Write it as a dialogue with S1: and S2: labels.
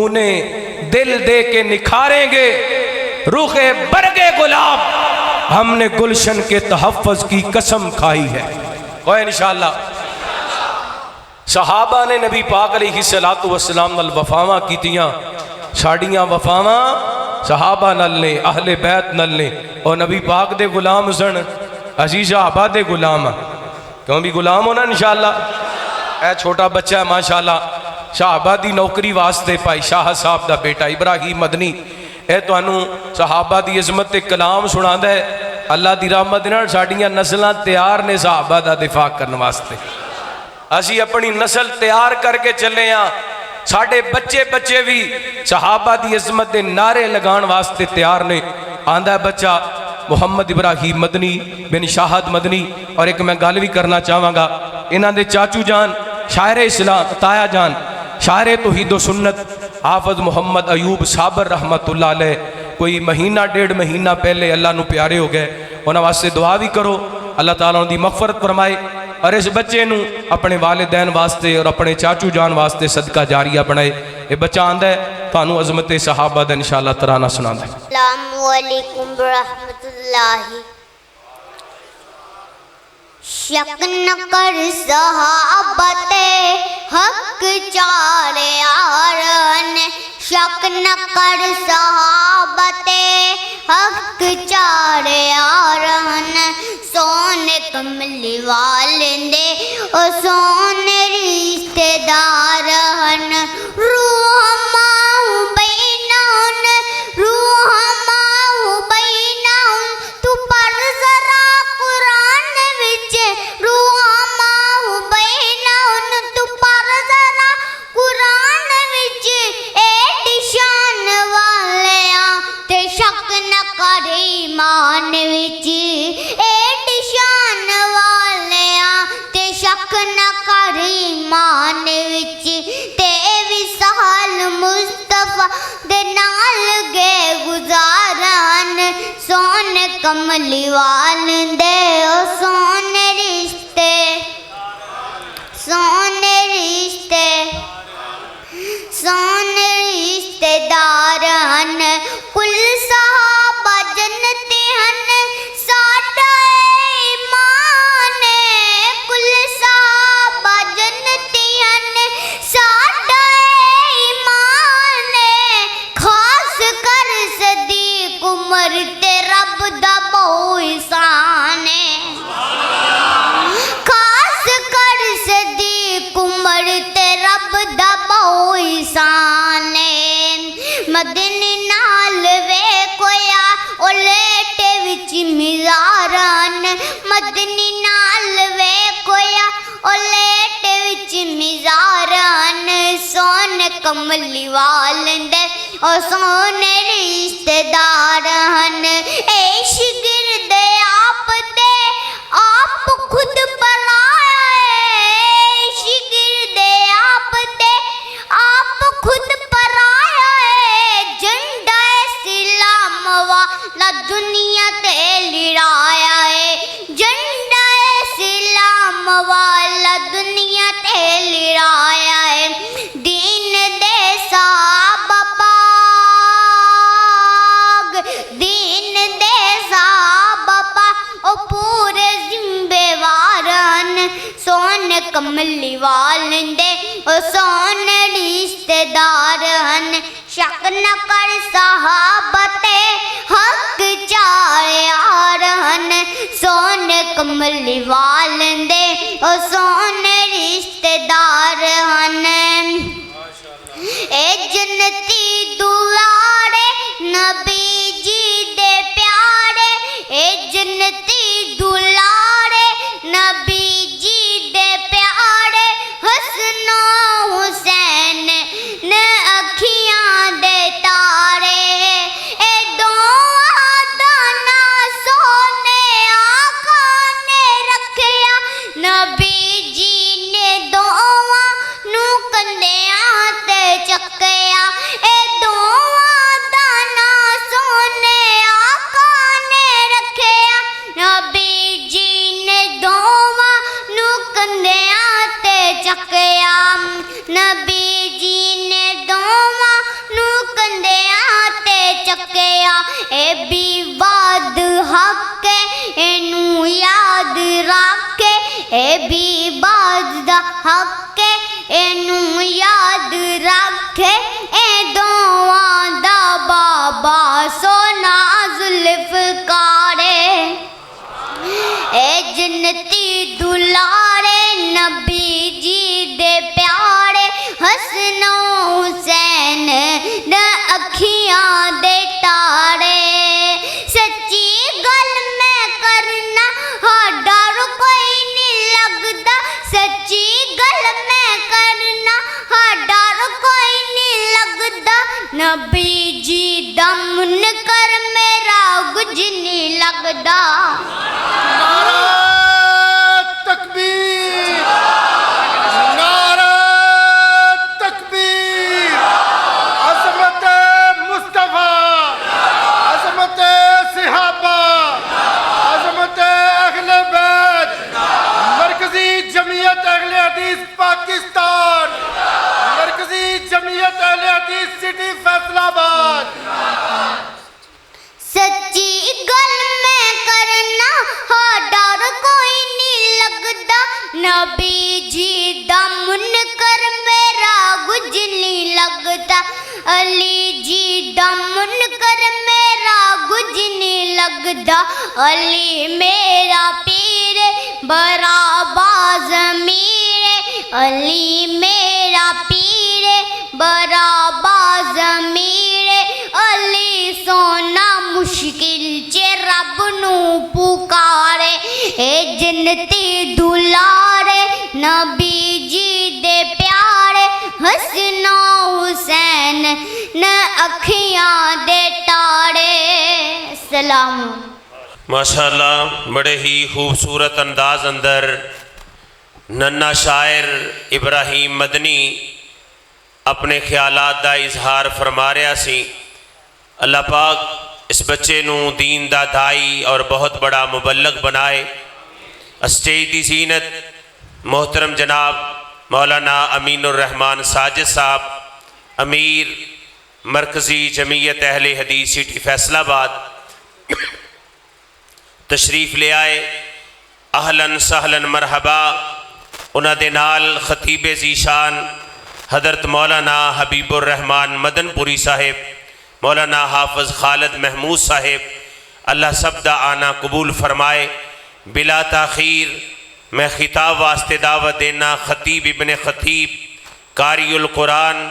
S1: उन्हें दिल दे के निखारेंगे रुखे बरगे गुलाब, हमने गुलशन के तहफ़्फ़ुज़ की कसम खाई है। कोई इंशाअल्लाह सहाबा ने नबी पाक अलैहिस्सलातु वस्सलाम नाल वफावां कीतियां, साड़ियां वफावां सहाबा नाल ने, अहले बैत नाल ने, और नबी पाक दे गुलाम सन, असी सहाबा दे गुलाम, क्यों भी गुलाम होना इंशाअल्लाह। ऐ छोटा बच्चा है माशाअल्लाह, सहाबा दी नौकरी वास्ते भाई शाह साहब दा बेटा इब्राहिम मदनी ए तुहानू सहाबा दी इज़्ज़त ते कलाम सुनांदा है। अल्लाह दी रहमत नाल साडियां नस्लां तैयार ने सहाबा दा दिफा करने वास्ते। असी अपनी नस्ल तैयार करके चले हाँ, साडे बच्चे बच्चे भी सहाबा दी इज़्ज़त दे नारे लगान वास्ते तैयार ने। आंदा बच्चा मुहम्मद इब्राहिम मदनी बिन शाहद मदनी। और एक मैं गल भी करना चाहांगा, इन्हां दे चाचू जान शायर इस्लाम ताया जान शायर तौहीद व सुन्नत हाफिज मोहम्मद अयूब साबर रहमतुल्लाह अलैह कोई महीना डेढ़ महीना पहले अल्लाह नू प्यारे हो गए। उन्हां वास्ते दुआ भी करो, अल्लाह ताला उनकी मगफरत फरमाए। और इस बच्चे नू अपने वालिदैन वास्ते और अपने चाचू जान वास्ते सदका जारिया बनाए। ये बच्चा आंदा है तुहानू अज़मत सहाबा दा इंशाअल्लाह तराना सुनांदा है।
S2: अस्सलामु अलैकुम रहमतुल्लाहि। शक न कर सहाबते हक चारे यारन, शक न कर सहाबते हक चारे यारन। सोने कमली वालिंदे ओ सोने रिश्तेदार हन, रूह माहू बैनाउन, रूह माहू बैनाउन। तू पर जरा कुरान विच रूह माहू बैनाउन, तू पर जरा कुरान विच एडी शान वालिया ते शक न कर ईमान विच, एडी शान वालिया ते शक न कर ईमान विच। ते विसाल मुस्तफा दे नाल गे गुजारन, सोने कमली वालिंदे ओ सोने रिश्ते, सोने रिश्ते, सोने रिश्तेदार हन। कुल सहाबा जन्नती हन, साडा ईमान है। कुल सहाबा जन्नती हन, साडा ईमान है। खास कर सदीक उमर ते रब दा बहु ihसान है। खास कर सदीक उमर ते रब दा बहु ihसान है। मदनी नाल वे कोया ओ लेटे विच मिज़ारन, मदनी नाल वे कोया ओ लेटे विच मिज़ारन। सोने कमली वालिंदे ओ सोने रिश्तेदार हन। ए शिगिर्द आप दे आप खुद पराया है, शिगिर्द आप दे आप खुद पराया है। झंडा इस्लाम वाला दुनिया ते लिराया है, झंडा इस्लाम वाला दुनिया ते लिराया है। दीन दे साहबा पाक, दीन दे साहबा पाक ओ पूरे जिम्मेवारन। सोने कमली वालिंदे ओ सोने रिश्तेदार हन। शक न कर सहाबते हक चारे यार हन, सोने कमली वालिंदे ओ सोने रिश्तेदार हन। ए जन्नती दुलारे नबी जी दे प्यारे, ए जन्नती दुलारे नबी जी दे प्यारे। हसनो हुसैन ने अखियां दे तारे, ए दोआं दाना सोने आका ने रखिया। नबी जी ने दोआं नू कंधियां ते चक्किया, ए گیا اے بھی وعد حق اینو یاد رکھے اے بھی وعد دا حق اینو یاد رکھے اے دعاں دا بابا سونا ذوالفقارے اے جنتی دلارے نبی جی دے پیارے حسن و حسین نہ اکھیاں دے تارے سچی گل میں کرنا ہاں ڈر کوئی نہیں لگدا سچی گل میں کرنا ہاں ڈر کوئی نہیں لگدا نبی جی دا منکر میرا کچھ نہیں لگدا
S3: تکبیر نعرہ تکبیر عظمت مصطفیٰ عظمت صحابہ عظمت اہل بیت مرکزی جمعیت اہل حدیث پاکستان مرکزی جمعیت اہل حدیث سٹی فیصل آباد
S2: سچی گل میں کرنا ہاں ڈر کوئی نہیں لگدا نبی جی دا منکر میرا کچھ نہیں لگدا علی جی دا منکر میرا کچھ نہیں لگدا علی میرا پیر بڑا باز امیر علی میرا پیر بڑا باز امیر علی سونا مشکل چ رب نو پکارے اے جنتی دلارے نبی جی دے پیارے حسن و حسین نہ اکھیاں دے تارے سلام
S4: ماشاءاللہ بڑے ہی خوبصورت انداز اندر ننا شاعر ابراہیم مدنی اپنے خیالات دا اظہار فرما رہا سی اللہ پاک اس بچے نو دین دا دائی اور بہت بڑا مبلغ بنائے اسٹیج دی زینت محترم جناب مولانا امین الرحمان ساجد صاحب امیر مرکزی جمعیت اہل حدیث سٹی فیصل آباد تشریف لے آئے اہلاً سہلاً مرحبا انہاں دے نال خطیب ذیشان حضرت مولانا حبیب الرحمان مدن پوری صاحب مولانا حافظ خالد محمود صاحب اللہ سب دا آنا قبول فرمائے بلا تاخیر میں خطاب واسطے دعوت دینا خطیب ابن خطیب قاری القرآن